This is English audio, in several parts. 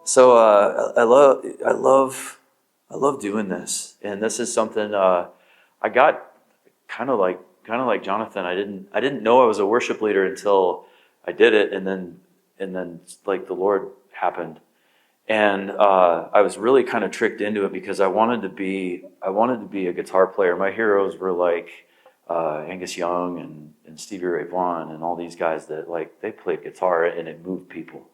So I love doing this, and this is something I got kind of like Jonathan. I didn't know I was a worship leader until I did it, and then like the Lord happened, and I was really kind of tricked into it because I wanted to be a guitar player. My heroes were like Angus Young and Stevie Ray Vaughan and all these guys that like they played guitar and it moved people.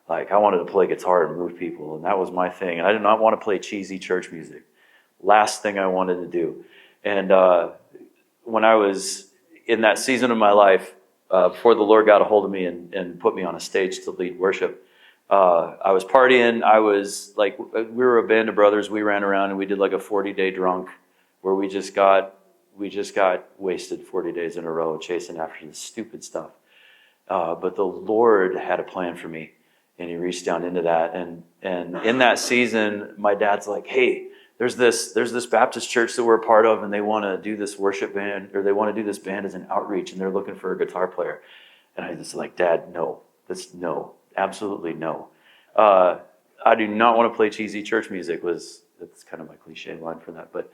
Like I wanted to play guitar and move people, and that was my thing. And I did not want to play cheesy church music. Last thing I wanted to do. And when I was in that season of my life, before the Lord got a hold of me and put me on a stage to lead worship, I was partying. I was like, we were a band of brothers. We ran around and we did like a 40-day drunk, where we just got wasted 40 days in a row, chasing after this stupid stuff. But the Lord had a plan for me. And he reached down into that, and in that season, my dad's like, "Hey, there's this Baptist church that we're a part of, and they want to do this worship band, or they want to do this band as an outreach, and they're looking for a guitar player." And I was like, "Dad, no, absolutely no. I do not want to play cheesy church music." That's kind of my cliche line for that, but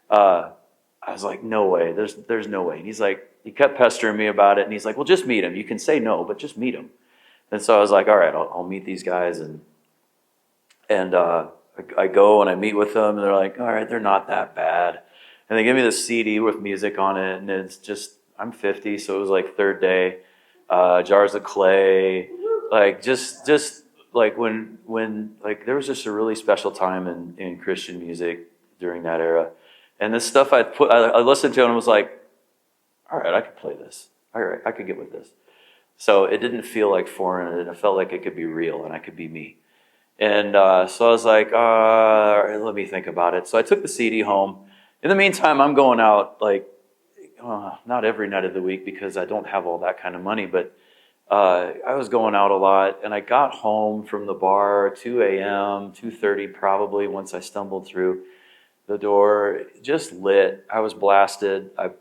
I was like, "No way, there's no way." And he kept pestering me about it, and he's like, "Well, just meet him. You can say no, but just meet him." And so I was like, all right, I'll meet these guys. And I go and I meet with them, and they're like, all right, they're not that bad. And they give me this CD with music on it, and it's just, I'm 50, so it was like third day, Jars of Clay, like just like when like there was just a really special time in Christian music during that era. And this stuff I listened to and was like, all right, I could play this. All right, I could get with this. So it didn't feel like foreign, and it felt like it could be real, and I could be me. And so I was like, all right, let me think about it. So I took the CD home. In the meantime, I'm going out like not every night of the week because I don't have all that kind of money, but I was going out a lot, and I got home from the bar 2 a.m., 2:30 probably once I stumbled through the door, just lit. I was blasted. I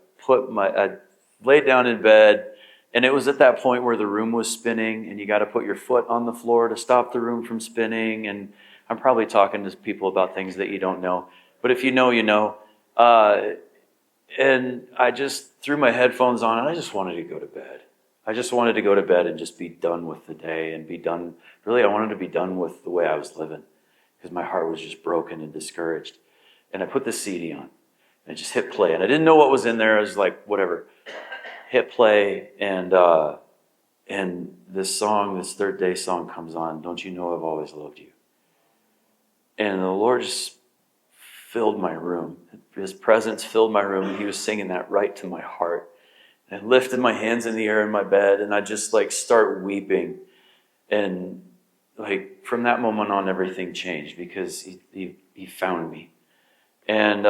laid down in bed. And it was at that point where the room was spinning, and you got to put your foot on the floor to stop the room from spinning. And I'm probably talking to people about things that you don't know. But if you know, you know. And I just threw my headphones on, and I just wanted to go to bed. I just wanted to go to bed and just be done with the day and be done. Really, I wanted to be done with the way I was living because my heart was just broken and discouraged. And I put the CD on, and I just hit play. And I didn't know what was in there. I was like, whatever. Hit play, and this song, this third day song comes on. Don't you know I've always loved you? And the Lord just filled my room. His presence filled my room, and he was singing that right to my heart. And I lifted my hands in the air in my bed, and I just like start weeping. And like from that moment on, everything changed because he found me. And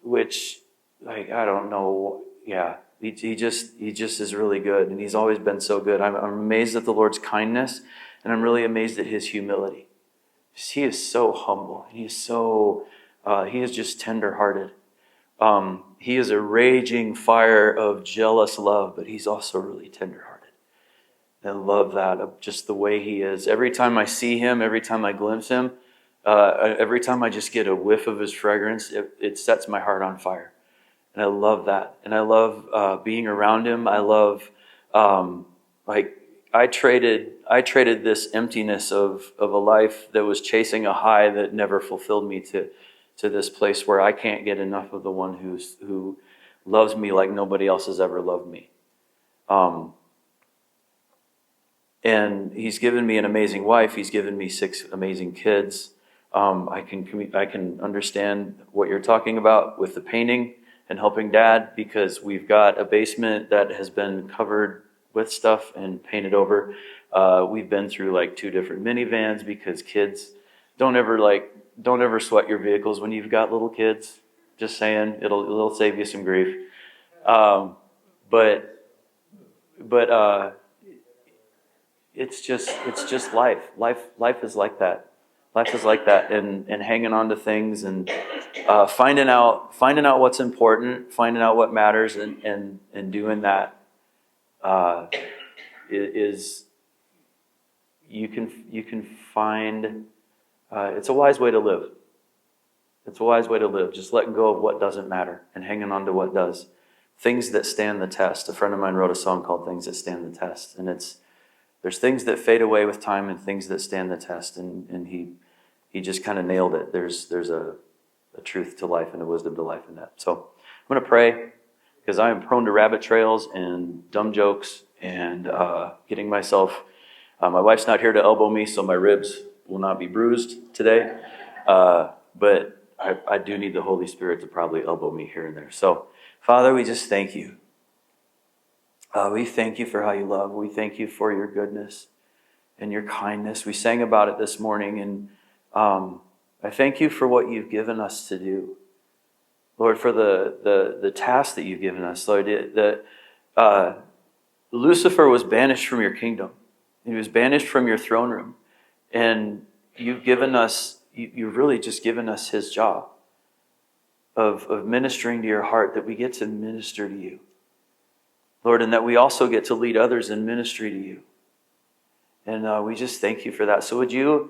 which like I don't know, yeah. He just is really good, and he's always been so good. I'm amazed at the Lord's kindness, and I'm really amazed at his humility. He is so humble. He is just tender-hearted. He is a raging fire of jealous love, but he's also really tender-hearted. I love that, of just the way he is. Every time I see him, every time I glimpse him, every time I just get a whiff of his fragrance, it sets my heart on fire. And I love that. And I love being around him. I love, I traded this emptiness of a life that was chasing a high that never fulfilled me to this place where I can't get enough of the one who loves me like nobody else has ever loved me. And he's given me an amazing wife. He's given me 6 amazing kids. I can understand what you're talking about with the painting and helping Dad, because we've got a basement that has been covered with stuff and painted over. We've been through like 2 different minivans because kids don't ever sweat your vehicles when you've got little kids. Just saying, it'll save you some grief. But it's just life. Life is like that. Life is like that, and hanging on to things and finding out what's important, finding out what matters, and doing that is you can find, it's a wise way to live. It's a wise way to live. Just letting go of what doesn't matter and hanging on to what does. Things that stand the test. A friend of mine wrote a song called Things That Stand the Test. And there's things that fade away with time and things that stand the test. And he just kind of nailed it. There's a truth to life and a wisdom to life in that. So I'm going to pray because I am prone to rabbit trails and dumb jokes and getting myself. My wife's not here to elbow me, so my ribs will not be bruised today. But I do need the Holy Spirit to probably elbow me here and there. So, Father, we just thank you. We thank you for how you love. We thank you for your goodness and your kindness. We sang about it this morning, and I thank you for what you've given us to do. Lord, for the task that you've given us. Lord, Lucifer was banished from your kingdom. He was banished from your throne room. And you've given us, you've really just given us his job of ministering to your heart, that we get to minister to you. Lord, and that we also get to lead others in ministry to you. And we just thank you for that. So would you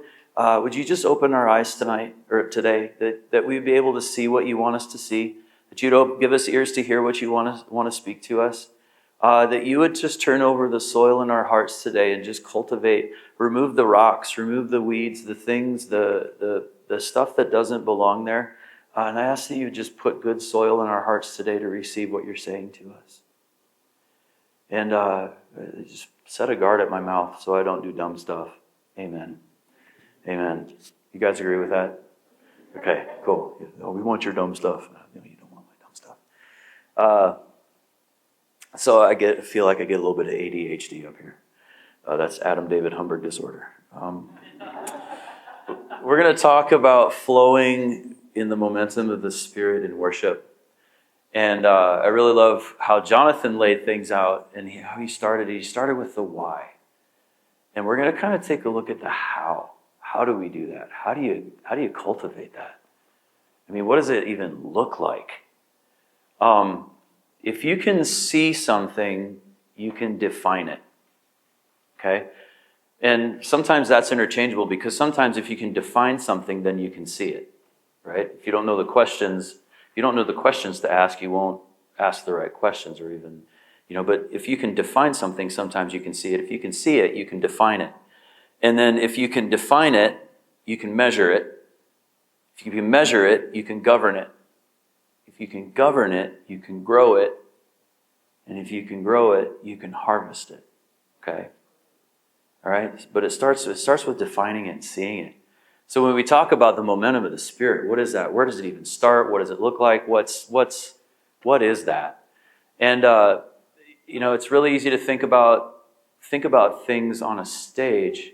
just open our eyes tonight or today, that we'd be able to see what you want us to see, that you'd give us ears to hear what you want to speak to us, that you would just turn over the soil in our hearts today and just cultivate, remove the rocks, remove the weeds, the things, the stuff that doesn't belong there. And I ask that you just put good soil in our hearts today to receive what you're saying to us. And just set a guard at my mouth so I don't do dumb stuff. Amen. Amen. You guys agree with that? Okay, cool. Oh, we want your dumb stuff. No, you don't want my dumb stuff. So I feel like I get a little bit of ADHD up here. That's Adam David Humburg disorder. We're going to talk about flowing in the momentum of the Spirit in worship. And I really love how Jonathan laid things out and how he started. He started with the why. And we're going to kind of take a look at the how. How do we do that? How do you cultivate that? I mean, what does it even look like? If you can see something, you can define it. Okay? And sometimes that's interchangeable, because sometimes if you can define something, then you can see it. Right? If you don't know the questions to ask, you won't ask the right questions, or even, but if you can define something, sometimes you can see it. If you can see it, you can define it. And then if you can define it, you can measure it. If you can measure it, you can govern it. If you can govern it, you can grow it. And if you can grow it, you can harvest it. Okay? All right? But it starts with defining it and seeing it. So when we talk about the momentum of the Spirit, what is that? Where does it even start? What does it look like? What is that? And it's really easy to think about things on a stage.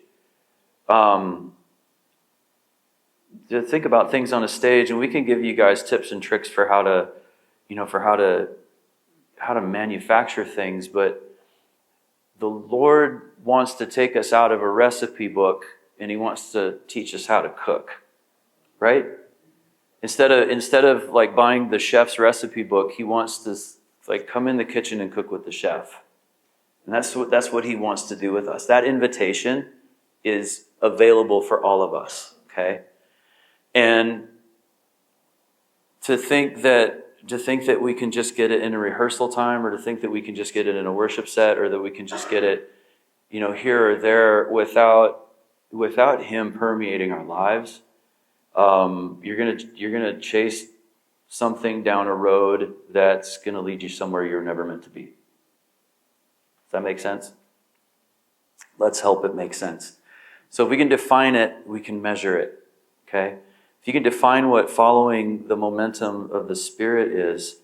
To think about things on a stage, and we can give you guys tips and tricks for how to manufacture things, but the Lord wants to take us out of a recipe book, and he wants to teach us how to cook, right? Instead of like buying the chef's recipe book, he wants to like come in the kitchen and cook with the chef. And that's what he wants to do with us. That invitation is available for all of us, okay? And to think that we can just get it in a rehearsal time, or to think that we can just get it in a worship set, or that we can just get it, here or there without him permeating our lives, you're gonna chase something down a road that's gonna lead you somewhere you're never meant to be. Does that make sense? Let's help it make sense. So if we can define it, we can measure it. Okay? If you can define what following the momentum of the Spirit is,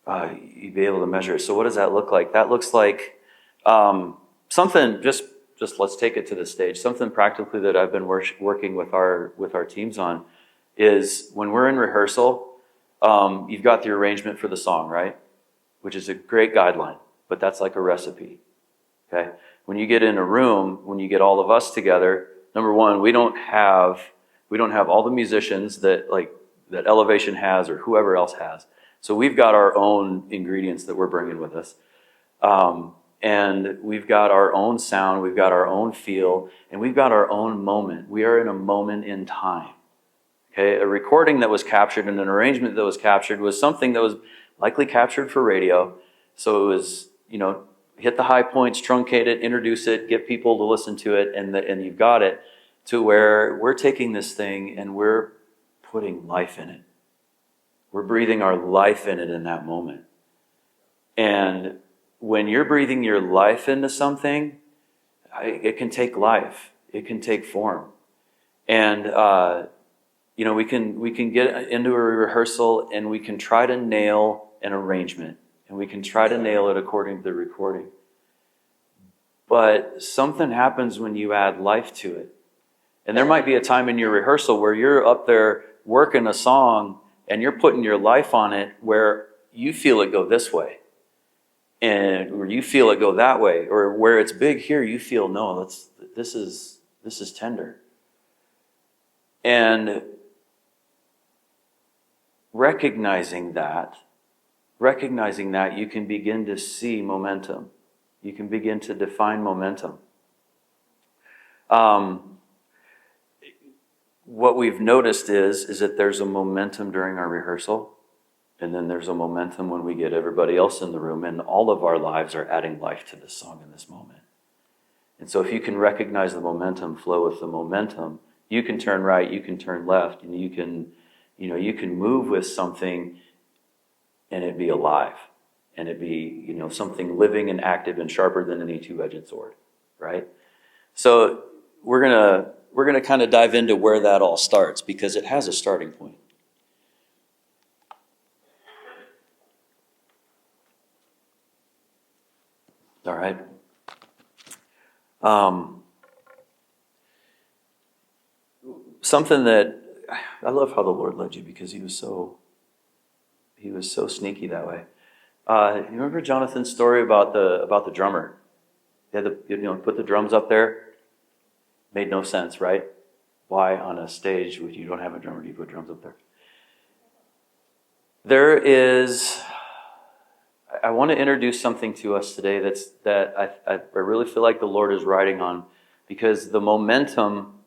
you'd be able to measure it. So what does that look like? That looks like something. Just let's take it to the stage. Something practically that I've been working with our teams on is when we're in rehearsal. You've got the arrangement for the song, right? Which is a great guideline, but that's like a recipe. Okay? When you get in a room, when you get all of us together, number one, we don't have all the musicians that Elevation has or whoever else has. So we've got our own ingredients that we're bringing with us. And we've got our own sound, we've got our own feel, and we've got our own moment. We are in a moment in time. Okay, a recording that was captured and an arrangement that was captured was something that was likely captured for radio. So it was, hit the high points, truncate it, introduce it, get people to listen to it, and you've got it to where we're taking this thing and we're putting life in it. We're breathing our life in it in that moment. And when you're breathing your life into something, it can take life. It can take form. And, we can get into a rehearsal and we can try to nail an arrangement. And we can try to nail it according to the recording. But something happens when you add life to it. And there might be a time in your rehearsal where you're up there working a song and you're putting your life on it where you feel it go this way. Or you feel it go that way. Or where it's big here, you feel, no, this is tender. And recognizing that, you can begin to see momentum. You can begin to define momentum. What we've noticed is that there's a momentum during our rehearsal, and then there's a momentum when we get everybody else in the room, and all of our lives are adding life to this song in this moment. And so if you can recognize the momentum, flow with the momentum, you can turn right, you can turn left, and you can move with something and it be alive. And it be, something living and active and sharper than any two-edged sword, right? So we're gonna kind of dive into where that all starts, because it has a starting point. All right. Something that I love how the Lord led you, because He was so sneaky that way. You remember Jonathan's story about the drummer? He had to put the drums up there. Made no sense, right? Why on a stage when you don't have a drummer do you put drums up there? I want to introduce something to us today that I really feel like the Lord is riding on, because the momentum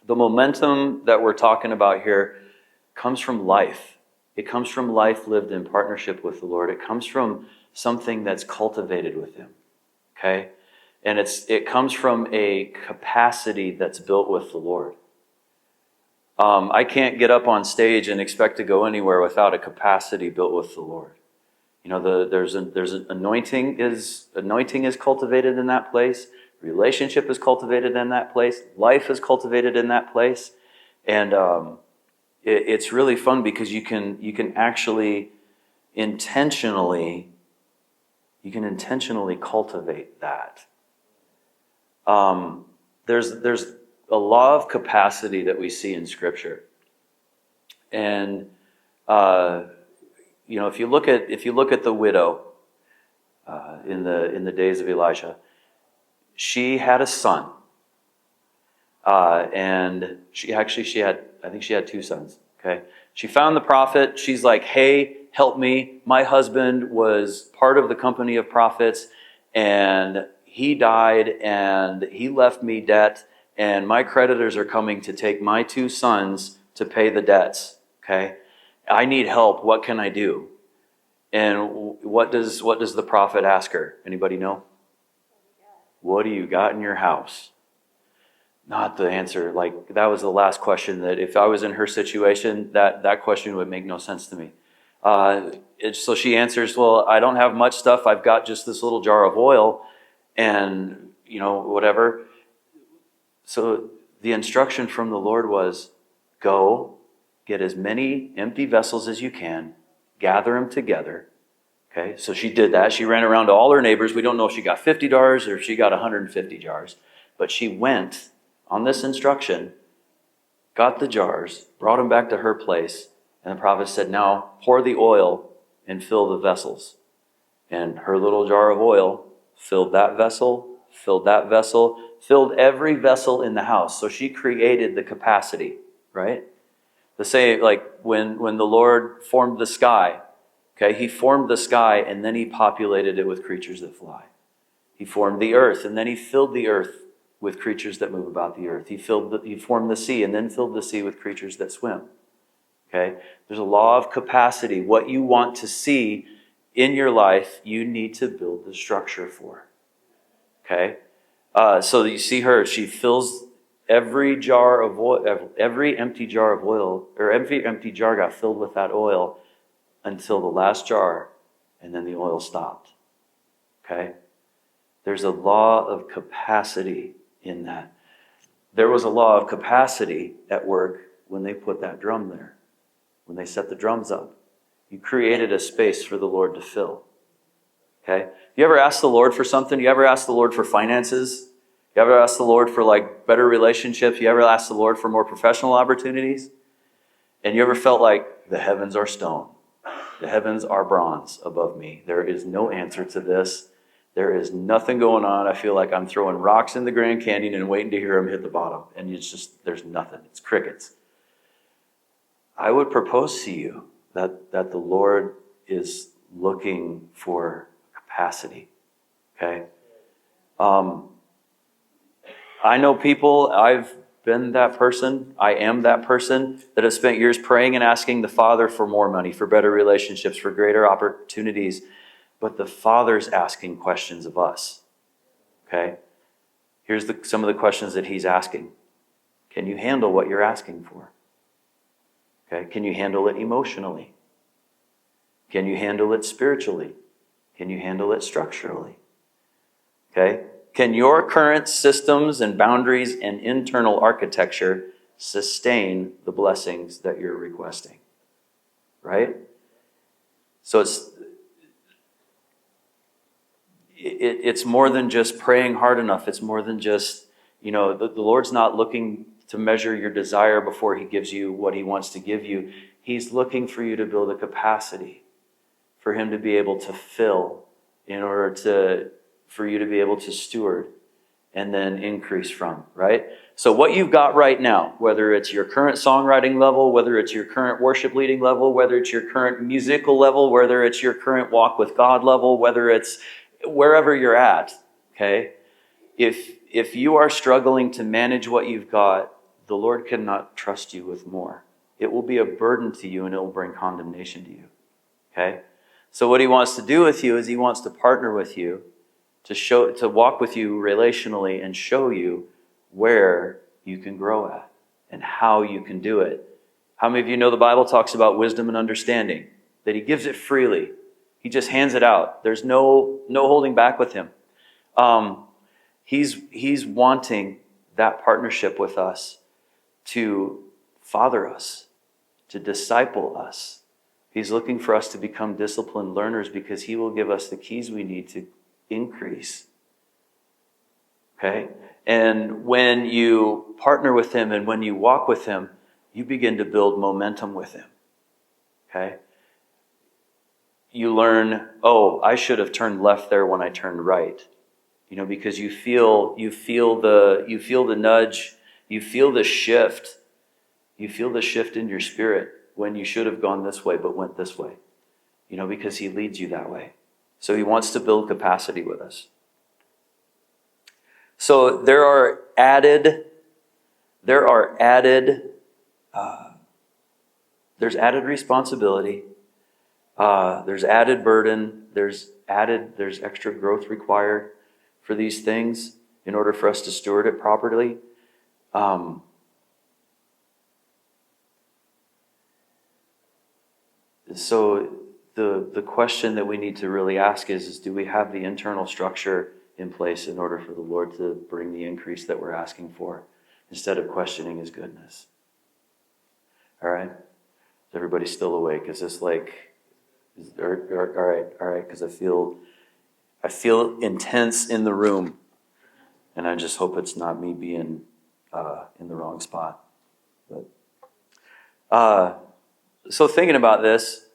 that we're talking about here comes from life. It comes from life lived in partnership with the Lord. It comes from something that's cultivated with Him. Okay? And it comes from a capacity that's built with the Lord. I can't get up on stage and expect to go anywhere without a capacity built with the Lord. There's an anointing is cultivated in that place. Relationship is cultivated in that place. Life is cultivated in that place. And it's really fun, because you can actually intentionally cultivate that. There's a law of capacity that we see in Scripture, and if you look at the widow in the days of Elijah, she had a son, and she had two sons. Okay, she found the prophet. She's like, "Hey, help me! My husband was part of the company of prophets, and he died, and he left me debt, and my creditors are coming to take my two sons to pay the debts. Okay, I need help. What can I do?" And what does the prophet ask her? Anybody know? What do you got in your house? Not the answer. Like, that was the last question that if I was in her situation, that question would make no sense to me. So she answers, "Well, I don't have much stuff. I've got just this little jar of oil and, whatever." So the instruction from the Lord was, go, get as many empty vessels as you can, gather them together. Okay, so she did that. She ran around to all her neighbors. We don't know if she got 50 jars or if she got 150 jars. But she went on this instruction, got the jars, brought them back to her place, and the prophet said, "Now pour the oil and fill the vessels." And her little jar of oil filled that vessel, filled every vessel in the house. So she created the capacity, right? The same, like when the Lord formed the sky, okay, He formed the sky and then He populated it with creatures that fly. He formed the earth, and then he filled the earth with creatures that move about the earth. He formed the sea, and then filled the sea with creatures that swim. Okay? There's a law of capacity. What you want to see in your life, you need to build the structure for. Okay? So you see her, she fills every jar of oil, every empty jar of oil, or every empty jar got filled with that oil until the last jar, and then the oil stopped. Okay? There's a law of capacity in that. There was a law of capacity at work when they put that drum there, when they set the drums up. You created a space for the Lord to fill. Okay? You ever ask the Lord for something? You ever ask the Lord for finances? You ever ask the Lord for better relationships? You ever ask the Lord for more professional opportunities? And you ever felt like the heavens are stone? The heavens are bronze above me. There is no answer to this. There is nothing going on. I feel like I'm throwing rocks in the Grand Canyon and waiting to hear them hit the bottom. And it's just, there's nothing. It's crickets. I would propose to you that the Lord is looking for capacity. Okay? I know people, I've been that person, I am that person that have spent years praying and asking the Father for more money, for better relationships, for greater opportunities. But the Father's asking questions of us. Okay? Here's some of the questions that he's asking. Can you handle what you're asking for? Okay? Can you handle it emotionally? Can you handle it spiritually? Can you handle it structurally? Okay? Can your current systems and boundaries and internal architecture sustain the blessings that you're requesting? Right? So it's more than just praying hard enough. It's more than just, the Lord's not looking to measure your desire before he gives you what he wants to give you. He's looking for you to build a capacity for him to be able to fill in order for you to be able to steward and then increase from, right? So what you've got right now, whether it's your current songwriting level, whether it's your current worship leading level, whether it's your current musical level, whether it's your current walk with God level, whether it's wherever you're at, okay? If you are struggling to manage what you've got, the Lord cannot trust you with more. It will be a burden to you and it will bring condemnation to you, okay? So what he wants to do with you is he wants to partner with you to walk with you relationally and show you where you can grow at and how you can do it. How many of you know the Bible talks about wisdom and understanding? That he gives it freely. He just hands it out. There's no holding back with him. He's wanting that partnership with us to father us, to disciple us. He's looking for us to become disciplined learners because he will give us the keys we need to increase. Okay? And when you partner with him and when you walk with him, you begin to build momentum with him. Okay? You learn, I should have turned left there when I turned right. Because you feel the nudge, you feel the shift. You feel the shift in your spirit when you should have gone this way but went this way. Because he leads you that way. So he wants to build capacity with us. So there's added responsibility. There's added burden. There's extra growth required for these things in order for us to steward it properly. So the question that we need to really ask is do we have the internal structure in place in order for the Lord to bring the increase that we're asking for instead of questioning his goodness? All right? Is everybody still awake? Is this all right, because I feel intense in the room, and I just hope it's not me being in the wrong spot. But so thinking about this,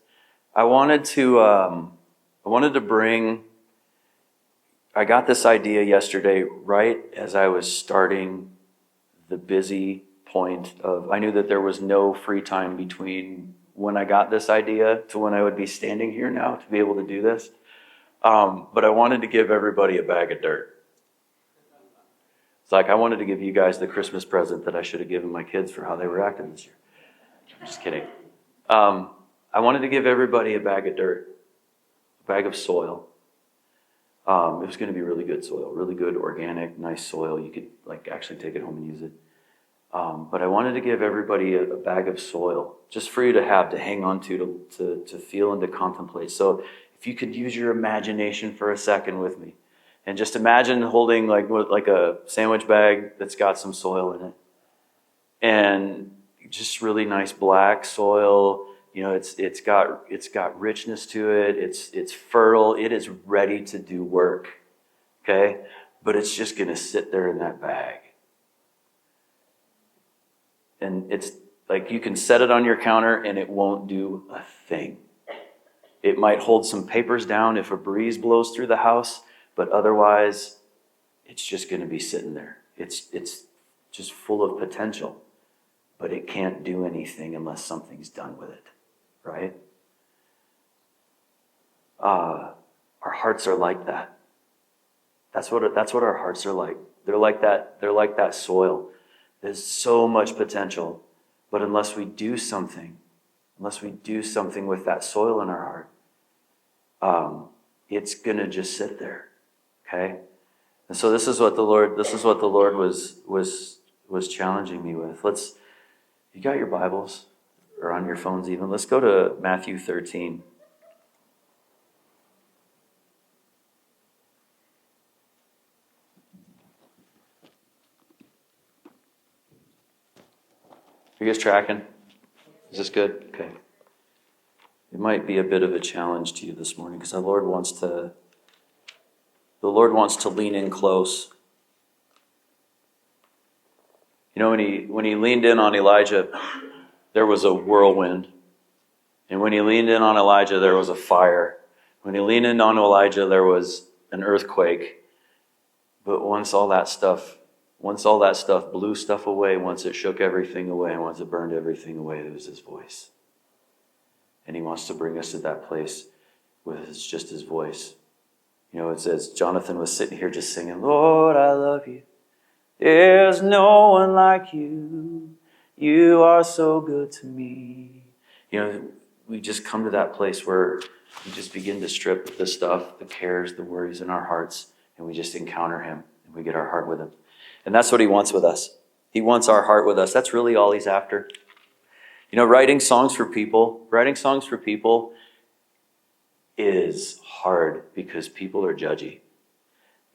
I wanted to bring. I got this idea yesterday, right as I was starting the busy point of. I knew that there was no free time between when I got this idea to when I would be standing here now to be able to do this. But I wanted to give everybody a bag of dirt. It's like I wanted to give you guys the Christmas present that I should have given my kids for how they were acting this year. I'm just kidding. I wanted to give everybody a bag of dirt, a bag of soil. It was going to be really good soil, really good organic, nice soil. You could actually take it home and use it. But I wanted to give everybody a bag of soil, just for you to have, to hang on to feel and to contemplate. So if you could use your imagination for a second with me, and just imagine holding like a sandwich bag that's got some soil in it, and just really nice black soil. It's got richness to it. It's fertile. It is ready to do work. Okay, but it's just going to sit there in that bag. And it's like you can set it on your counter and it won't do a thing. It might hold some papers down if a breeze blows through the house, but otherwise, it's just going to be sitting there. It's just full of potential, but it can't do anything unless something's done with it, right? Our hearts are like that. That's what our hearts are like. They're like that. They're like that soil. There's so much potential, but unless we do something with that soil in our heart, it's gonna just sit there. Okay, and so this is what the Lord was challenging me with. You got your Bibles or on your phones even. Let's go to Matthew 13. Are you guys tracking? Is this good? Okay. It might be a bit of a challenge to you this morning because the Lord wants to lean in close. When he leaned in on Elijah, there was a whirlwind. And when he leaned in on Elijah, there was a fire. When he leaned in on Elijah, there was an earthquake. But once all that stuff blew stuff away, once it shook everything away, and once it burned everything away, there was his voice. And he wants to bring us to that place where it's just his voice. It says Jonathan was sitting here just singing, Lord, I love you. There's no one like you. You are so good to me. We just come to that place where we just begin to strip the stuff, the cares, the worries in our hearts, and we just encounter him, and we get our heart with him. And that's what he wants with us. He wants our heart with us. That's really all he's after. Writing songs for people is hard because people are judgy.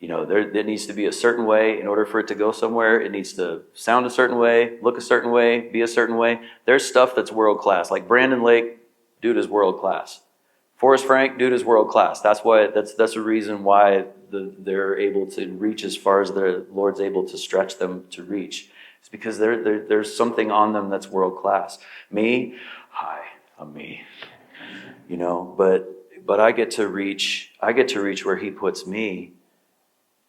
There needs to be a certain way in order for it to go somewhere. It needs to sound a certain way, look a certain way, be a certain way. There's stuff that's world class. Like Brandon Lake, dude is world class. Forrest Frank, dude is world class. That's the reason why they're able to reach as far as the Lord's able to stretch them to reach. It's because there's something on them that's world class. Me, hi, I'm me. But I get to reach where he puts me.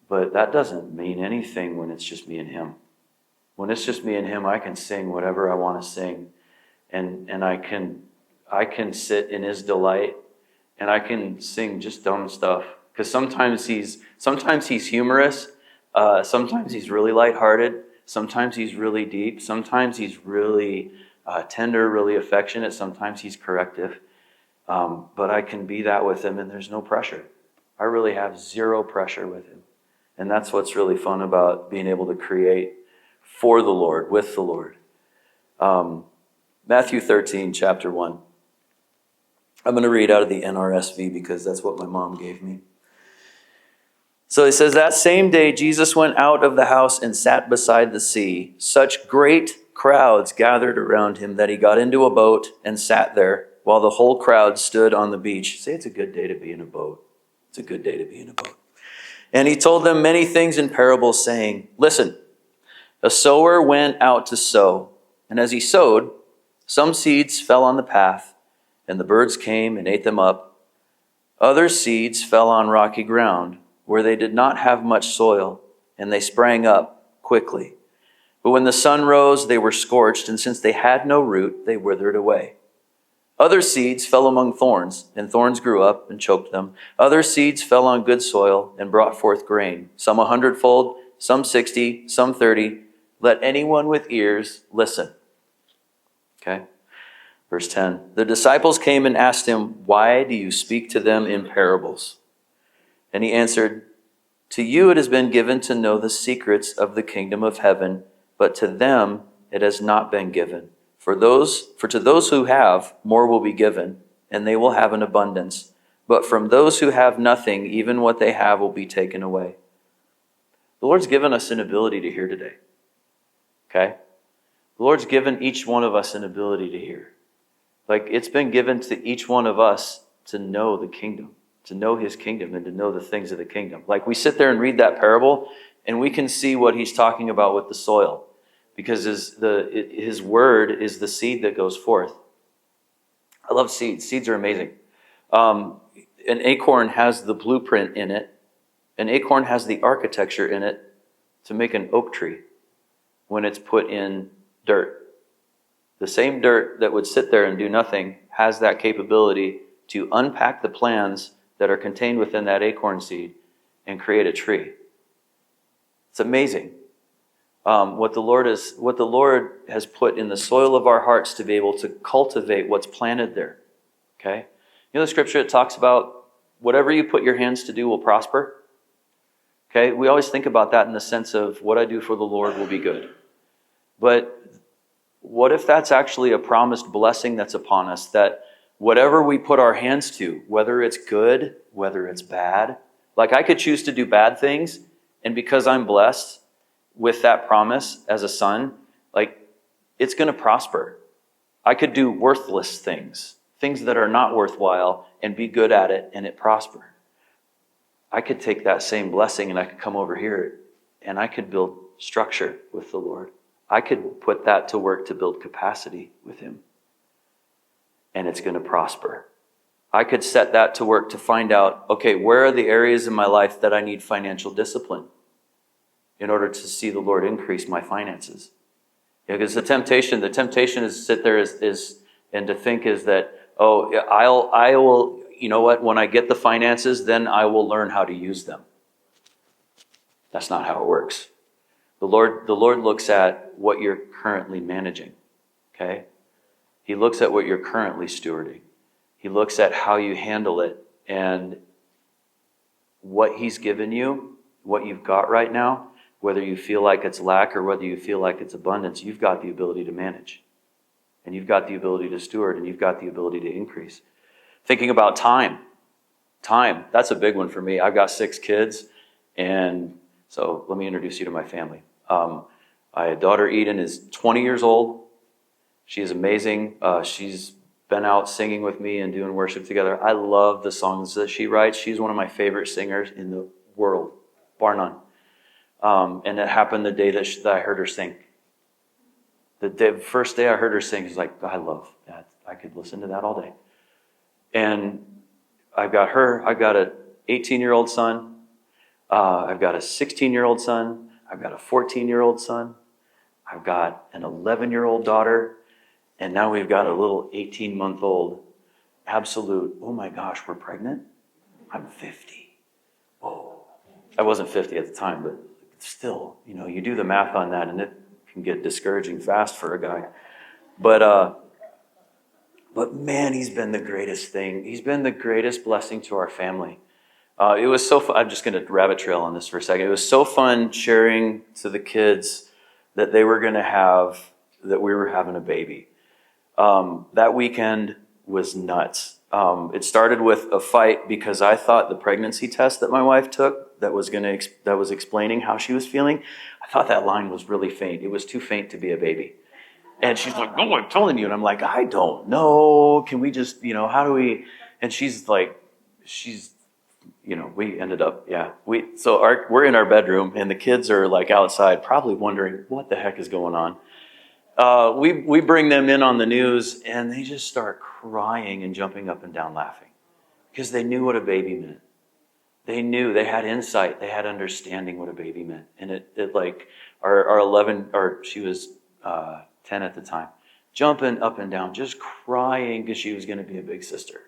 But that doesn't mean anything when it's just me and him. When it's just me and him, I can sing whatever I want to sing. And I can sit in his delight, and I can sing just dumb stuff. Because sometimes he's humorous, sometimes he's really lighthearted, sometimes he's really deep, sometimes he's really tender, really affectionate, sometimes he's corrective. But I can be that with him, and there's no pressure. I really have zero pressure with him. And that's what's really fun about being able to create for the Lord, with the Lord. Matthew 13, chapter 1. I'm going to read out of the NRSV because that's what my mom gave me. So it says, that same day Jesus went out of the house and sat beside the sea. Such great crowds gathered around him that he got into a boat and sat there while the whole crowd stood on the beach. Say it's a good day to be in a boat. It's a good day to be in a boat. And he told them many things in parables, saying, listen, a sower went out to sow. And as he sowed, some seeds fell on the path, and the birds came and ate them up. Other seeds fell on rocky ground, where they did not have much soil, and they sprang up quickly. But when the sun rose, they were scorched, and since they had no root, they withered away. Other seeds fell among thorns, and thorns grew up and choked them. Other seeds fell on good soil and brought forth grain, some 100-fold, some 60, some 30. Let anyone with ears listen. Okay. Verse 10. The disciples came and asked him, "Why do you speak to them in parables?" And he answered, "To you it has been given to know the secrets of the kingdom of heaven, but to them it has not been given. For to those who have, more will be given, and they will have an abundance. But from those who have nothing, even what they have will be taken away." The Lord's given us an ability to hear today. Okay? The Lord's given each one of us an ability to hear. Like, it's been given to each one of us to know the kingdom, to know his kingdom, and to know the things of the kingdom. Like, we sit there and read that parable, and we can see what he's talking about with the soil. Because his word is the seed that goes forth. I love seeds. Seeds are amazing. An acorn has the blueprint in it. An acorn has the architecture in it to make an oak tree when it's put in dirt. The same dirt that would sit there and do nothing has that capability to unpack the plans that are contained within that acorn seed and create a tree. It's amazing. What the Lord has put in the soil of our hearts to be able to cultivate what's planted there. Okay? You know the scripture, it talks about whatever you put your hands to do will prosper. Okay? We always think about that in the sense of what I do for the Lord will be good. But what if that's actually a promised blessing that's upon us, that whatever we put our hands to, whether it's good, whether it's bad, like I could choose to do bad things, and because I'm blessed with that promise as a son, like, it's going to prosper. I could do worthless things that are not worthwhile, and be good at it, and it prosper. I could take that same blessing and I could come over here and I could build structure with the Lord. I could put that to work to build capacity with him, and it's going to prosper. I could set that to work to find out, okay, where are the areas in my life that I need financial discipline in order to see the Lord increase my finances. Because the temptation is to sit there and to think is that, oh, I will, you know what, when I get the finances, then I will learn how to use them. That's not how it works. The Lord looks at what you're currently managing. Okay? He looks at what you're currently stewarding. He looks at how you handle it, and what he's given you, what you've got right now, whether you feel like it's lack or whether you feel like it's abundance, you've got the ability to manage. And you've got the ability to steward, and you've got the ability to increase. Thinking about time. Time, that's a big one for me. I've got 6 kids, and so let me introduce you to my family. My daughter Eden is 20 years old. She is amazing. She's been out singing with me and doing worship together. I love the songs that she writes. She's one of my favorite singers in the world, bar none. And it happened the day that I heard her sing. The first day I heard her sing, she's like, I love that. I could listen to that all day. And I've got her. I've got an 18-year-old son. I've got a 16-year-old son. I've got a 14-year-old son. I've got an 11-year-old daughter. And now we've got a little 18-month-old. Absolute, oh my gosh, we're pregnant? I'm 50. Whoa. I wasn't 50 at the time, but still, you do the math on that, and it can get discouraging fast for a guy. But man, he's been the greatest thing. He's been the greatest blessing to our family. It was so fun. I'm just going to rabbit trail on this for a second. It was so fun sharing to the kids that we were having a baby. That weekend was nuts. It started with a fight because I thought the pregnancy test that my wife took that was explaining how she was feeling, I thought that line was really faint. It was too faint to be a baby. And she's like, "No, I'm telling you." And I'm like, "I don't know. Can we just, how do we?" And she's like, we ended up, we're in our bedroom, and the kids are like outside, probably wondering what the heck is going on. We bring them in on the news, and they just start crying and jumping up and down laughing because they knew what a baby meant. They knew, they had insight, they had understanding what a baby meant. And it like our 11, or she was 10 at the time. jumping up and down, just crying because she was going to be a big sister.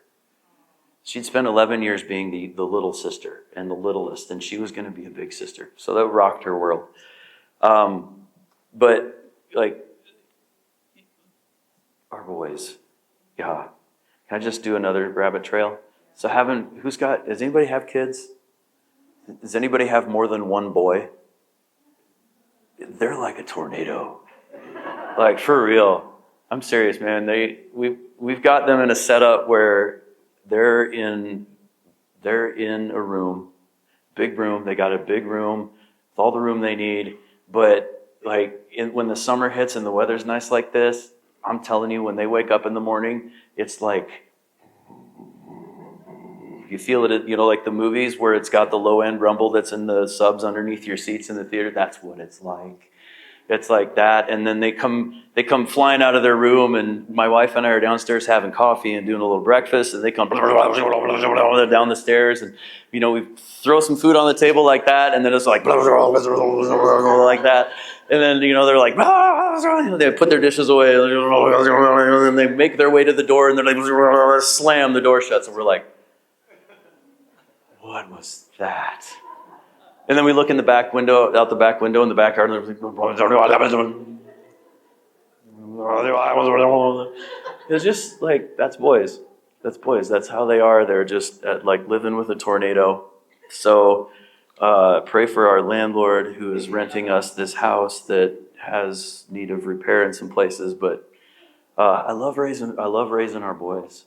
She'd spent 11 years being the little sister and the littlest, and she was going to be a big sister. So that rocked her world. But like our boys, yeah. Can I just do another rabbit trail? So does anybody have kids? Does anybody have more than one boy? They're like a tornado. Like for real. I'm serious, man. We've got them in a setup where they're in a room, big room. They got a big room with all the room they need. But like when the summer hits and the weather's nice like this, I'm telling you, when they wake up in the morning, it's like you feel it. Like the movies where it's got the low end rumble that's in the subs underneath your seats in the theater. That's what it's like. It's like that, and then they come flying out of their room, and my wife and I are downstairs having coffee and doing a little breakfast, and they come down the stairs, and we throw some food on the table like that, and then it's like like that, and then they're like they put their dishes away, and they make their way to the door, and they're like slam the door shuts, and we're like, what was that? And then we look out the back window in the backyard, and it's just like, that's boys. That's boys. That's how they are. They're just like living with a tornado. So pray for our landlord who is renting us this house that has need of repair in some places. But I love raising our boys.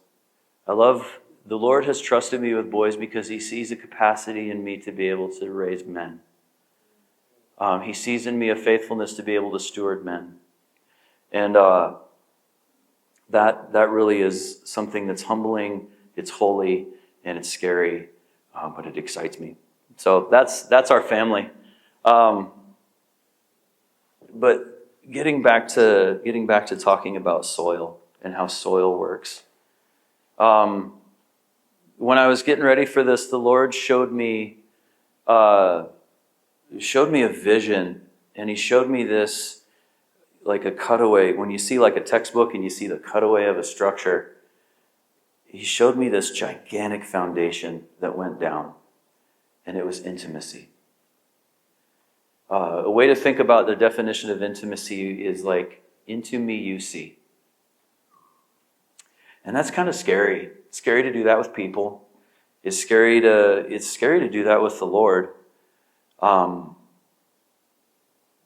The Lord has trusted me with boys because he sees a capacity in me to be able to raise men. He sees in me a faithfulness to be able to steward men. And that really is something that's humbling, it's holy, and it's scary, but it excites me. So that's our family. But getting back to talking about soil and how soil works. When I was getting ready for this, the Lord showed me a vision, and he showed me this like a cutaway. When you see like a textbook and you see the cutaway of a structure, he showed me this gigantic foundation that went down, and it was intimacy. A way to think about the definition of intimacy is like, into me you see. And that's kind of scary. It's scary to do that with people. It's scary to do that with the Lord,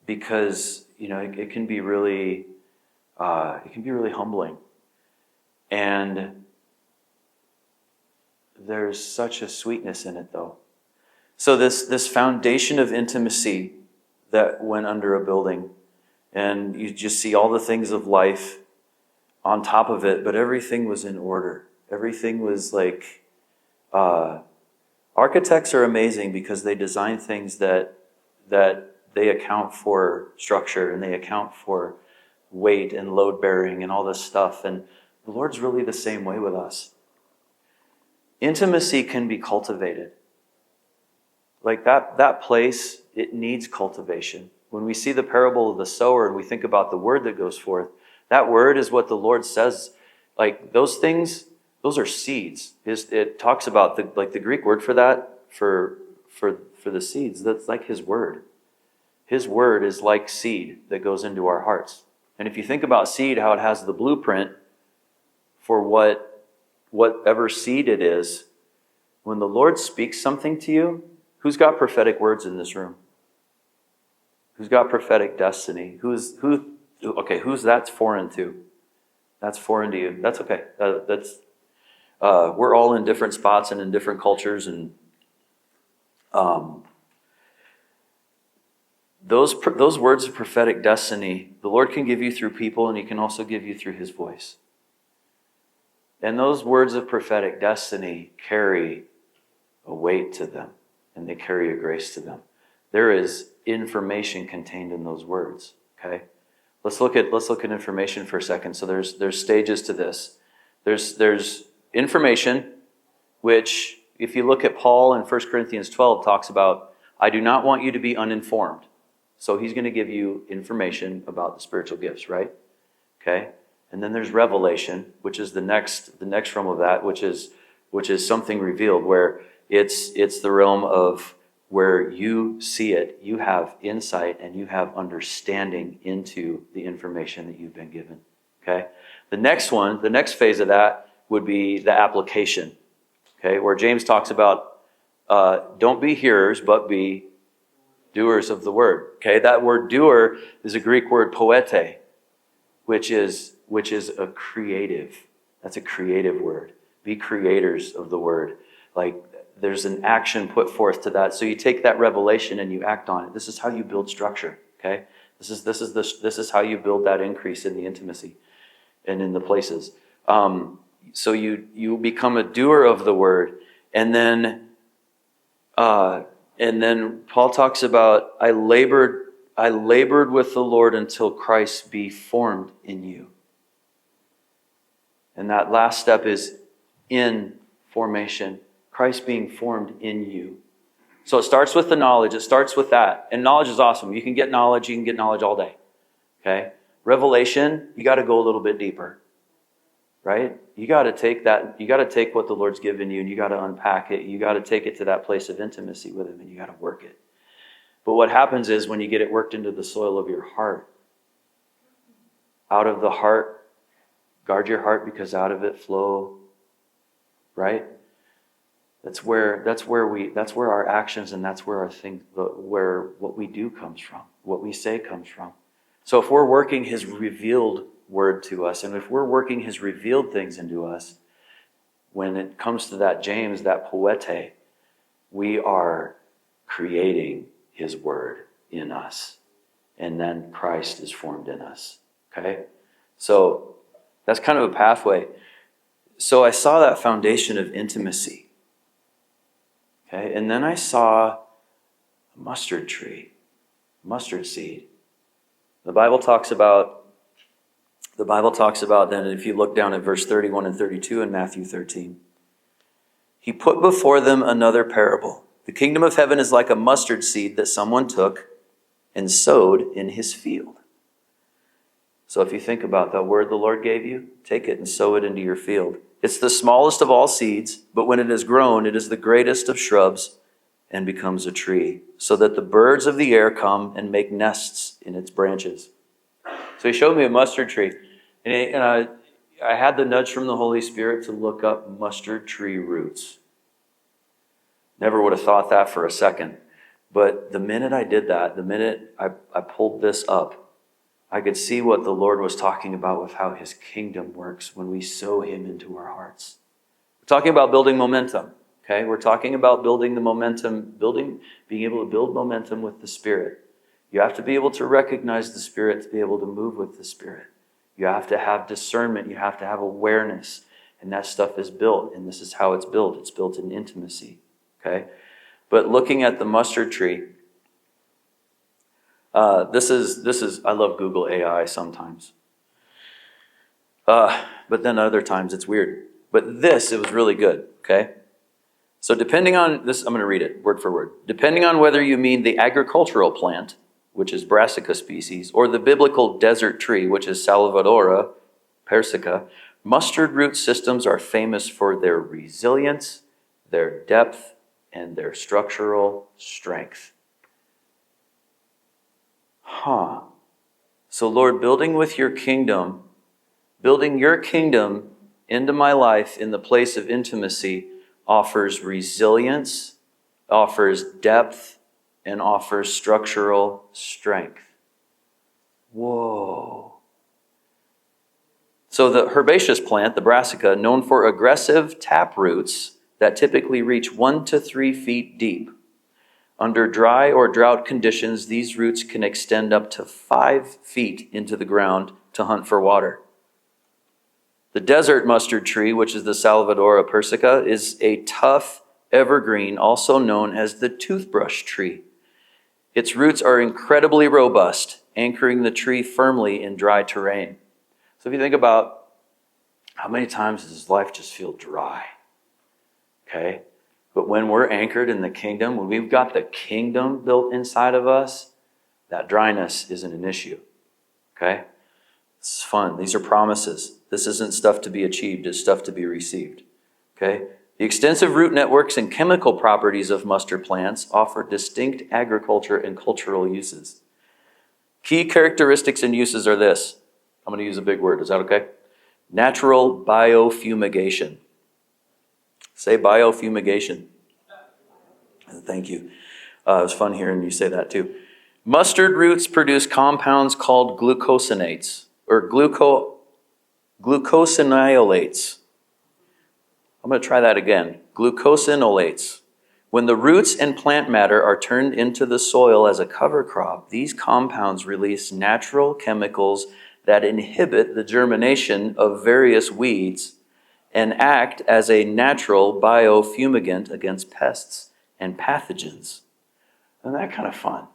because it can be really humbling, and there's such a sweetness in it, though. So this foundation of intimacy that went under a building, and you just see all the things of life on top of it, but everything was in order. Everything was like, architects are amazing because they design things that they account for structure, and they account for weight and load bearing and all this stuff. And the Lord's really the same way with us. Intimacy can be cultivated. Like that place, it needs cultivation. When we see the parable of the sower and we think about the word that goes forth, that word is what the Lord says. Like those things, those are seeds. It talks about the Greek word for that, for the seeds. That's like his word. His word is like seed that goes into our hearts. And if you think about seed, how it has the blueprint for whatever seed it is, when the Lord speaks something to you, who's got prophetic words in this room? Who's got prophetic destiny? Who's that's foreign to? That's foreign to you. That's okay. We're all in different spots and in different cultures, and those words of prophetic destiny, the Lord can give you through people, and he can also give you through his voice. And those words of prophetic destiny carry a weight to them, and they carry a grace to them. There is information contained in those words. Okay, let's look at information for a second. So there's stages to this. There's information, which if you look at Paul in 1 Corinthians 12, talks about, I do not want you to be uninformed. So he's going to give you information about the spiritual gifts, right? Okay, And then there's revelation, which is the next realm of that, which is something revealed, where it's the realm of where you see it, you have insight, and you have understanding into the information that you've been given. Okay? The next phase of that would be the application. Okay, where James talks about don't be hearers, but be doers of the word. Okay, that word doer is a Greek word poete, which is a creative. That's a creative word. Be creators of the word. Like there's an action put forth to that. So you take that revelation and you act on it. This is how you build structure. Okay, this is how you build that increase in the intimacy and in the places. So you become a doer of the word, and then Paul talks about I labored with the Lord until Christ be formed in you. And that last step is in formation, Christ being formed in you. So it starts with the knowledge. It starts with that, and knowledge is awesome. You can get knowledge all day. Okay, revelation, you got to go a little bit deeper. Right? You got to take that, you got to take what the Lord's given you and you got to unpack it. You got to take it to that place of intimacy with Him and you got to work it. But what happens is when you get it worked into the soil of your heart, out of the heart, guard your heart because out of it flow, right? That's where our actions and that's where our where what we do comes from, what we say comes from. So if we're working His revealed word to us, and if we're working His revealed things into us, when it comes to that James, that poete, we are creating His word in us, and then Christ is formed in us. Okay, so that's kind of a pathway. So I saw that foundation of intimacy. Okay, and then I saw a mustard tree, mustard seed. The Bible talks about then, if you look down at verse 31 and 32 in Matthew 13, He put before them another parable. The kingdom of heaven is like a mustard seed that someone took and sowed in his field. So if you think about that word the Lord gave you, take it and sow it into your field. It's the smallest of all seeds, but when it is grown, it is the greatest of shrubs and becomes a tree, so that the birds of the air come and make nests in its branches. So He showed me a mustard tree, and I had the nudge from the Holy Spirit to look up mustard tree roots. Never would have thought that for a second. But the minute I did that, the minute I pulled this up, I could see what the Lord was talking about with how His kingdom works when we sow Him into our hearts. We're talking about building momentum. Okay, we're talking about building the momentum, being able to build momentum with the Spirit. You have to be able to recognize the Spirit to be able to move with the Spirit. You have to have discernment. You have to have awareness. And that stuff is built. And this is how it's built. It's built in intimacy. Okay? But looking at the mustard tree, this is I love Google AI sometimes. But then other times it's weird. But it was really good. Okay? So depending on this, I'm going to read it word for word. Depending on whether you mean the agricultural plant, which is Brassica species, or the biblical desert tree, which is Salvadora persica, mustard root systems are famous for their resilience, their depth, and their structural strength. So Lord, building your kingdom into my life in the place of intimacy offers resilience, offers depth, and offers structural strength. Whoa. So the herbaceous plant, the brassica, known for aggressive tap roots that typically reach 1 to 3 feet deep. Under dry or drought conditions, these roots can extend up to 5 feet into the ground to hunt for water. The desert mustard tree, which is the Salvadora persica, is a tough evergreen, also known as the toothbrush tree. Its roots are incredibly robust, anchoring the tree firmly in dry terrain. So if you think about how many times does life just feel dry? Okay? But when we're anchored in the kingdom, when we've got the kingdom built inside of us, that dryness isn't an issue. Okay? This is fun. These are promises. This isn't stuff to be achieved, it's stuff to be received. Okay? The extensive root networks and chemical properties of mustard plants offer distinct agriculture and cultural uses. Key characteristics and uses are this. I'm going to use a big word. Is that okay? Natural biofumigation. Say biofumigation. Thank you. It was fun hearing you say that too. Mustard roots produce compounds called glucosinates or glucosinolates. I'm going to try that again. Glucosinolates. When the roots and plant matter are turned into the soil as a cover crop, these compounds release natural chemicals that inhibit the germination of various weeds and act as a natural biofumigant against pests and pathogens. Isn't that kind of fun?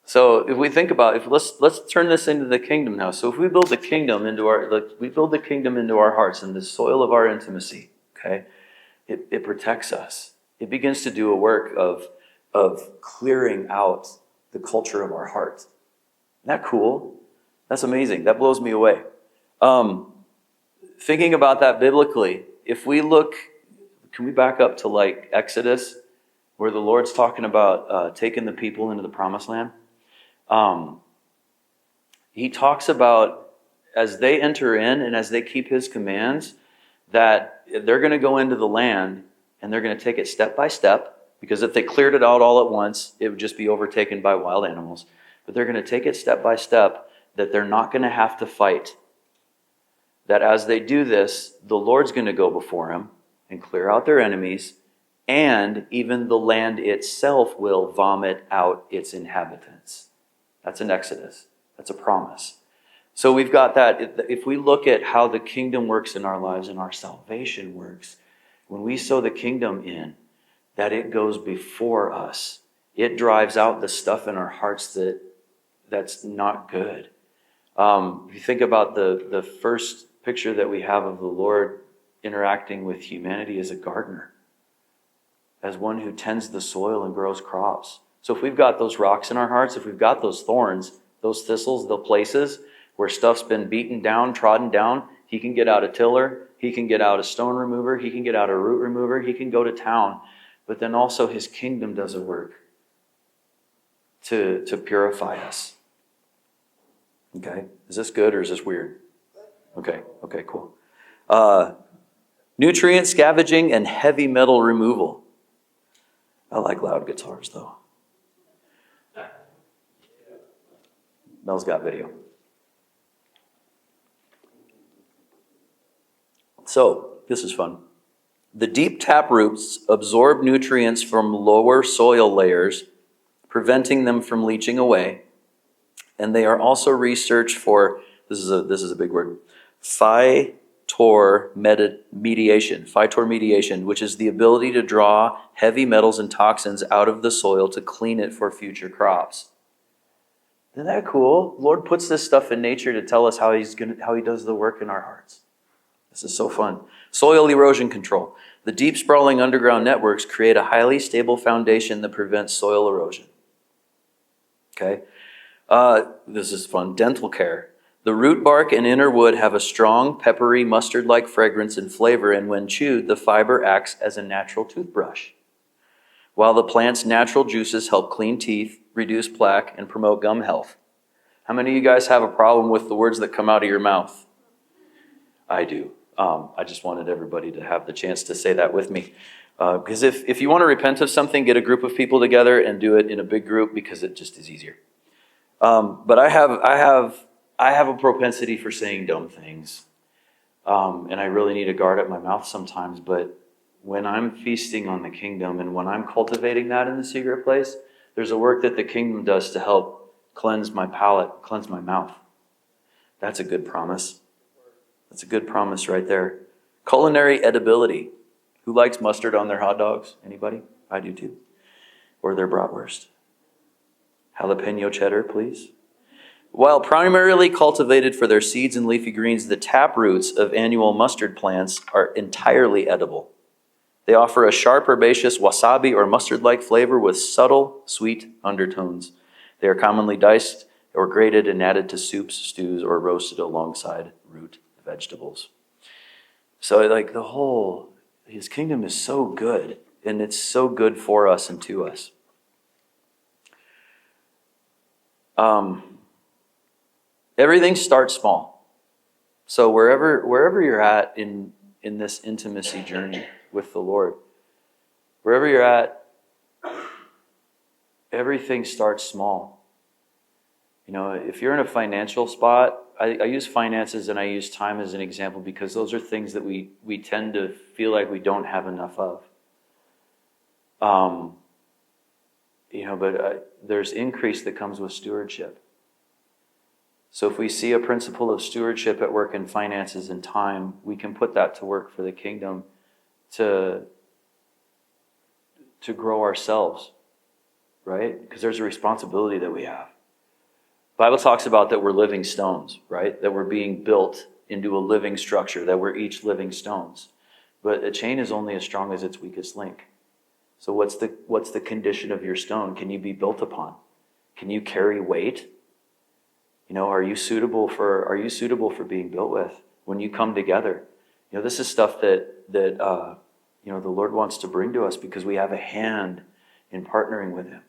So if we think about let's turn this into the kingdom now. So if we build the kingdom into our hearts in the soil of our intimacy, okay, it protects us. It begins to do a work of clearing out the culture of our heart. Isn't that cool? That's amazing. That blows me away. Thinking about that biblically, if we look, can we back up to like Exodus, where the Lord's talking about taking the people into the promised land? He talks about as they enter in and as they keep his commands, that they're going to go into the land and they're going to take it step by step, because if they cleared it out all at once, it would just be overtaken by wild animals. But they're going to take it step by step, that they're not going to have to fight. That as they do this, the Lord's going to go before them and clear out their enemies, and even the land itself will vomit out its inhabitants. That's an Exodus. That's a promise. So we've got that. If we look at how the kingdom works in our lives and our salvation works, when we sow the kingdom in, that it goes before us. It drives out the stuff in our hearts that's not good. If you think about the first picture that we have of the Lord interacting with humanity as a gardener, as one who tends the soil and grows crops. So if we've got those rocks in our hearts, if we've got those thorns, those thistles, the places where stuff's been beaten down, trodden down, he can get out a tiller, he can get out a stone remover, he can get out a root remover, he can go to town. But then also his kingdom does a work to purify us. Okay? Is this good or is this weird? Okay, cool. Nutrient scavenging and heavy metal removal. I like loud guitars though. Mel's got video. So, this is fun. The deep tap roots absorb nutrients from lower soil layers, preventing them from leaching away. And they are also researched for, this is a big word, phytor mediation, which is the ability to draw heavy metals and toxins out of the soil to clean it for future crops. Isn't that cool? The Lord puts this stuff in nature to tell us how he does the work in our hearts. This is so fun. Soil erosion control. The deep sprawling underground networks create a highly stable foundation that prevents soil erosion. Okay? This is fun. Dental care. The root bark and inner wood have a strong, peppery, mustard-like fragrance and flavor, and when chewed, the fiber acts as a natural toothbrush. While the plant's natural juices help clean teeth, reduce plaque, and promote gum health. How many of you guys have a problem with the words that come out of your mouth? I do. I just wanted everybody to have the chance to say that with me. Because if you want to repent of something, get a group of people together and do it in a big group, because it just is easier. But I have a propensity for saying dumb things. And I really need to guard up my mouth sometimes. But when I'm feasting on the kingdom and when I'm cultivating that in the secret place, there's a work that the kingdom does to help cleanse my palate, cleanse my mouth. That's a good promise. That's a good promise right there. Culinary edibility. Who likes mustard on their hot dogs? Anybody? I do too. Or their bratwurst. Jalapeno cheddar, please. While primarily cultivated for their seeds and leafy greens, the tap roots of annual mustard plants are entirely edible. They offer a sharp, herbaceous wasabi or mustard-like flavor with subtle, sweet undertones. They are commonly diced or grated and added to soups, stews, or roasted alongside root vegetables. So like his kingdom is so good, and it's so good for us and to us. Everything starts small. So wherever you're at in this intimacy journey with the Lord, wherever you're at, everything starts small. If you're in a financial spot, I use finances and I use time as an example because those are things that we tend to feel like we don't have enough of. But there's increase that comes with stewardship. So if we see a principle of stewardship at work in finances and time, we can put that to work for the kingdom to grow ourselves, right? Because there's a responsibility that we have. The Bible talks about that we're living stones, right? That we're being built into a living structure, that we're each living stones. But a chain is only as strong as its weakest link. So what's the condition of your stone? Can you be built upon? Can you carry weight? Are you suitable for being built with when you come together? This is stuff that the Lord wants to bring to us because we have a hand in partnering with Him.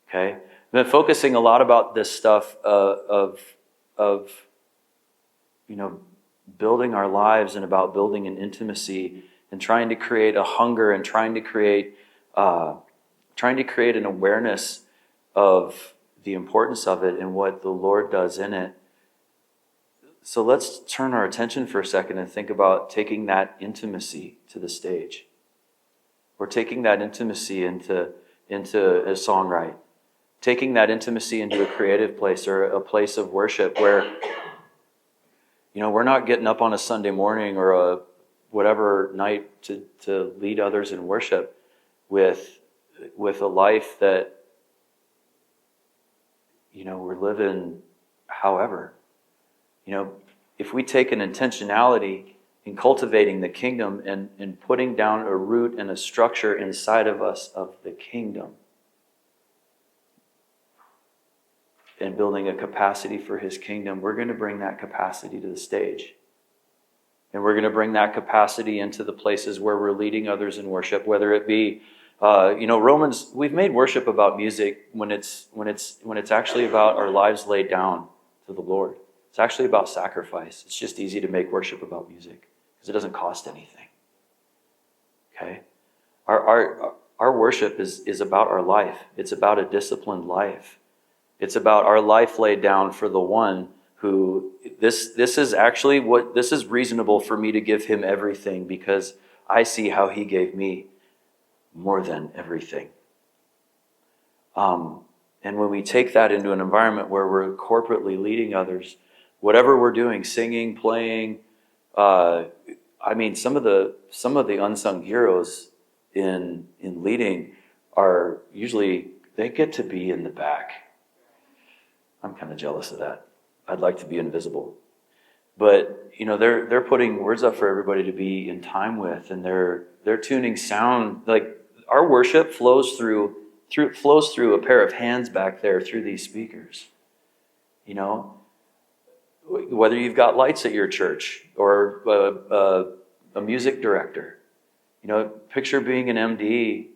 Okay, I've been focusing a lot about this stuff of building our lives and about building an intimacy and trying to create a hunger and trying to create an awareness of the importance of it and what the Lord does in it. So let's turn our attention for a second and think about taking that intimacy to the stage. Or taking that intimacy into a songwrite. Taking that intimacy into a creative place or a place of worship where, we're not getting up on a Sunday morning or a whatever night to lead others in worship with a life that we're living however. If we take an intentionality in cultivating the kingdom and putting down a root and a structure inside of us of the kingdom and building a capacity for His kingdom, we're going to bring that capacity to the stage. And we're going to bring that capacity into the places where we're leading others in worship, whether it be Romans, we've made worship about music when it's actually about our lives laid down to the Lord. It's actually about sacrifice. It's just easy to make worship about music because it doesn't cost anything. Okay? Our worship is about our life. It's about a disciplined life. It's about our life laid down for the one who this is reasonable for me to give Him everything because I see how He gave me more than everything. And when we take that into an environment where we're corporately leading others, whatever we're doing, singing, playing, some of the unsung heroes in leading are usually, they get to be in the back. I'm kind of jealous of that. I'd like to be invisible. But, they're putting words up for everybody to be in time with, and they're tuning sound. Like, our worship flows through a pair of hands back there through these speakers. Whether you've got lights at your church or a music director, picture being an MD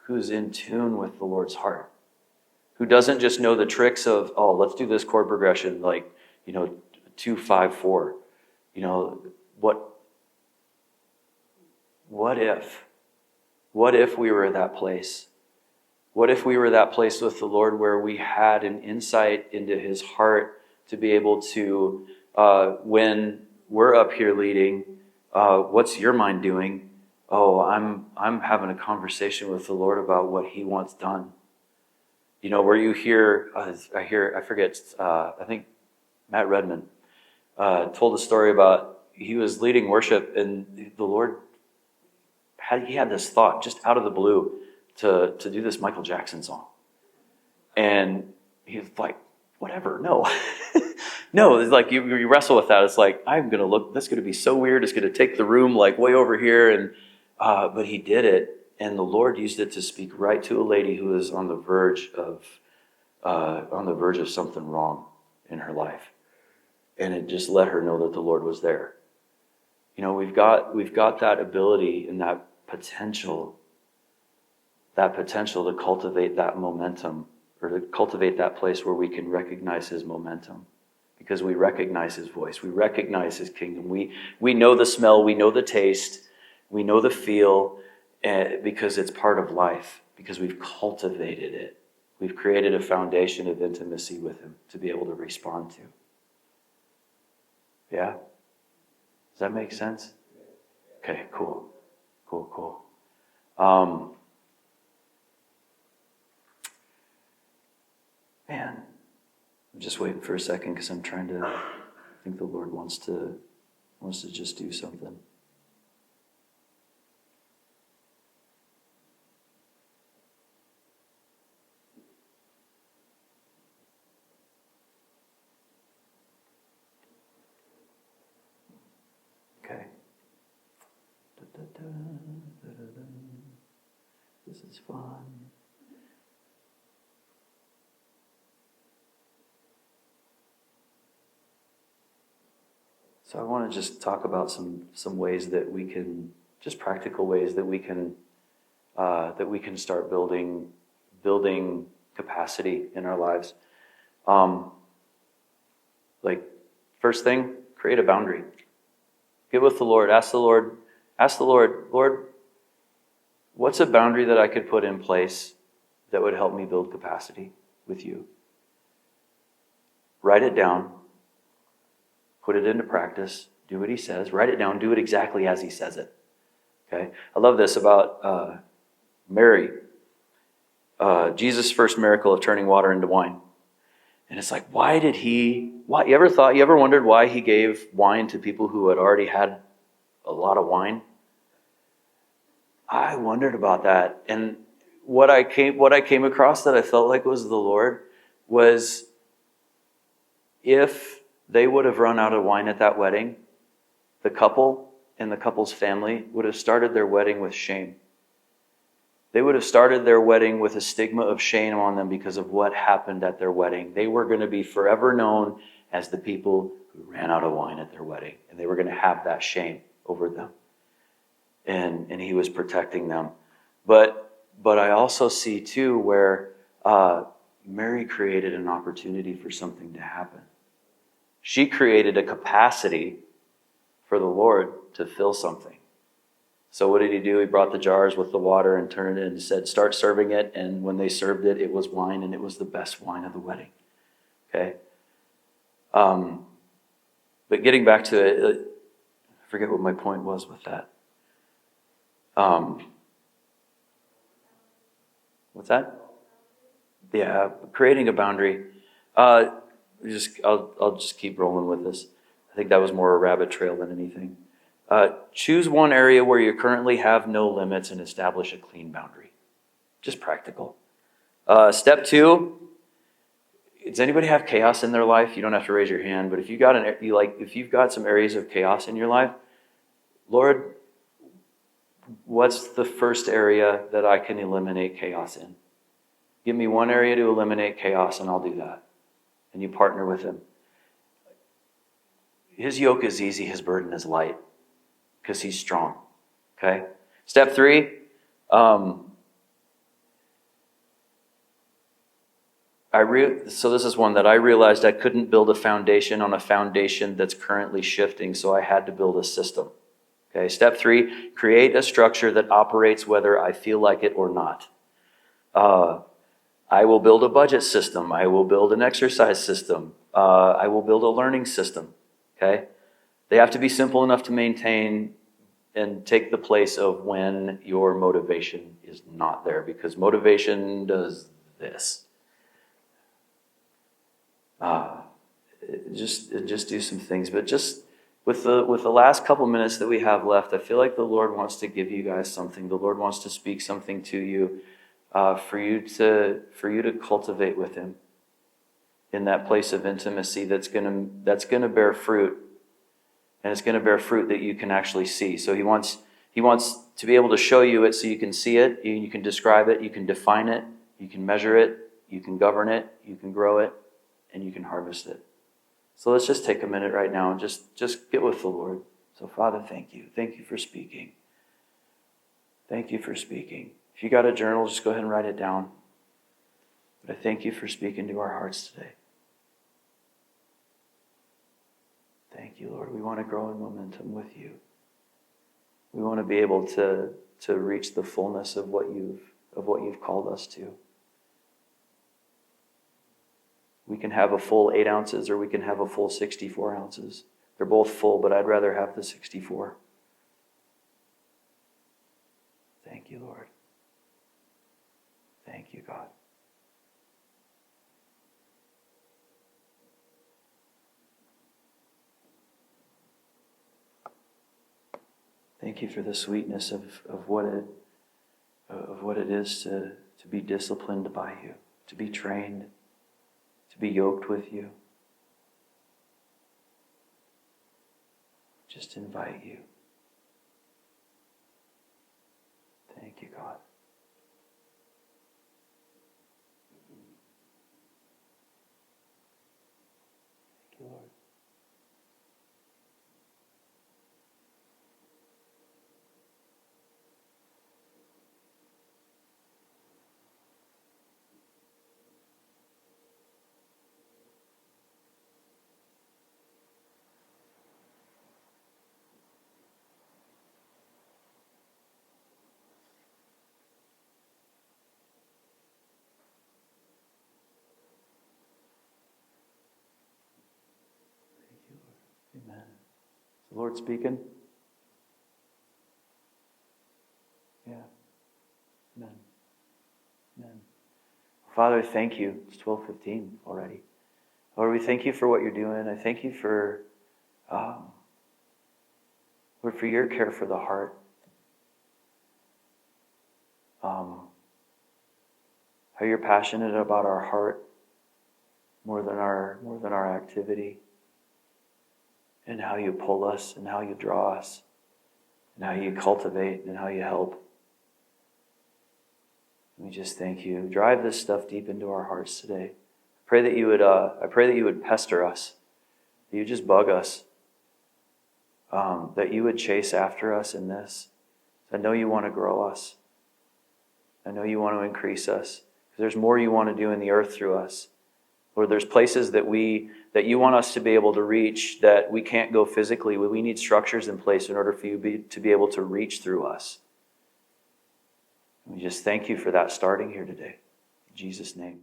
who's in tune with the Lord's heart, who doesn't just know the tricks of, let's do this chord progression 2-5-4. What if we were at that place? What if we were that place with the Lord where we had an insight into His heart to be able to, when we're up here leading, what's your mind doing? I'm having a conversation with the Lord about what He wants done. Where you hear, I think Matt Redman told a story about he was leading worship and the Lord had this thought just out of the blue to do this Michael Jackson song. And he's like, whatever, no. No, it's like you wrestle with that. It's like, that's going to be so weird. It's going to take the room like way over here. And but he did it. And the Lord used it to speak right to a lady who was on the verge of on the verge of something wrong in her life. And it just let her know that the Lord was there. You know, we've got that ability and that potential to cultivate that momentum, or to cultivate that place where we can recognize his momentum, because we recognize his voice, we recognize his kingdom, we know the smell, we know the taste, we know the feel, because it's part of life, because we've cultivated it. We've created a foundation of intimacy with him to be able to respond to. Yeah? Does that make sense? Okay, cool. Man, I'm just waiting for a second because I think the Lord wants to just do something. Okay. This is fun. So I want to just talk about some ways that we can, just practical ways that we can start building capacity in our lives. Like, first thing, create a boundary. Get with the Lord. Ask the Lord, Lord, what's a boundary that I could put in place that would help me build capacity with you? Write it down. Put it into practice. Do what he says. Write it down. Do it exactly as he says it. Okay? I love this about Mary. Jesus' first miracle of turning water into wine. And it's like, you ever wondered why he gave wine to people who had already had a lot of wine? I wondered about that. And what I came across that I felt like was the Lord was, if they would have run out of wine at that wedding, the couple and the couple's family would have started their wedding with shame. They would have started their wedding with a stigma of shame on them because of what happened at their wedding. They were going to be forever known as the people who ran out of wine at their wedding. And they were going to have that shame over them. And he was protecting them. But I also see too where Mary created an opportunity for something to happen. She created a capacity for the Lord to fill something. So what did he do? He brought the jars with the water and turned it and said, start serving it. And when they served it, it was wine, and it was the best wine of the wedding. Okay? But getting back to it, I forget what my point was with that. What's that? Yeah, creating a boundary. I'll just keep rolling with this. I think that was more a rabbit trail than anything. Choose one area where you currently have no limits and establish a clean boundary. Just practical. Step 2. Does anybody have chaos in their life? You don't have to raise your hand, but if you've got some areas of chaos in your life, Lord, what's the first area that I can eliminate chaos in? Give me one area to eliminate chaos, and I'll do that. And you partner with him. His yoke is easy, his burden is light, because he's strong. Okay? Step 3, so this is one that I realized I couldn't build a foundation on a foundation that's currently shifting, so I had to build a system. Okay, step 3, create a structure that operates whether I feel like it or not. I will build a budget system. I will build an exercise system. I will build a learning system. Okay? They have to be simple enough to maintain and take the place of when your motivation is not there, because motivation does this. Just do some things, but just with the last couple minutes that we have left, I feel like the Lord wants to give you guys something. The Lord wants to speak something to you, for you to cultivate with him in that place of intimacy that's gonna bear fruit, and it's gonna bear fruit that you can actually see. So he wants to be able to show you it so you can see it, you can describe it, you can define it, you can measure it, you can govern it, you can grow it, and you can harvest it. So let's just take a minute right now and just get with the Lord. So Father, thank you. Thank you for speaking. Thank you for speaking. If you got a journal, just go ahead and write it down. But I thank you for speaking to our hearts today. Thank you, Lord. We want to grow in momentum with you. We want to be able to reach the fullness of what you've called us to. We can have a full 8 ounces or we can have a full 64 ounces. They're both full, but I'd rather have the 64. Thank you, Lord. Thank you, God. Thank you for the sweetness of what it is to be disciplined by you, to be trained, to be yoked with you. Just invite you. Thank you, God. Thank you, Lord. Amen. Is the Lord speaking? Yeah. Amen. Amen. Father, thank you. It's 12:15 already. Lord, we thank you for what you're doing. I thank you for, Lord, for your care for the heart. How you're passionate about our heart more than our activity. And how you pull us, and how you draw us, and how you cultivate, and how you help. We just thank you. Drive this stuff deep into our hearts today. I pray that you would pester us, that you just bug us, that you would chase after us in this. I know you want to grow us. I know you want to increase us. There's more you want to do in the earth through us. Lord, there's places that you want us to be able to reach that we can't go physically. We need structures in place in order for you to be able to reach through us. And we just thank you for that starting here today. In Jesus' name.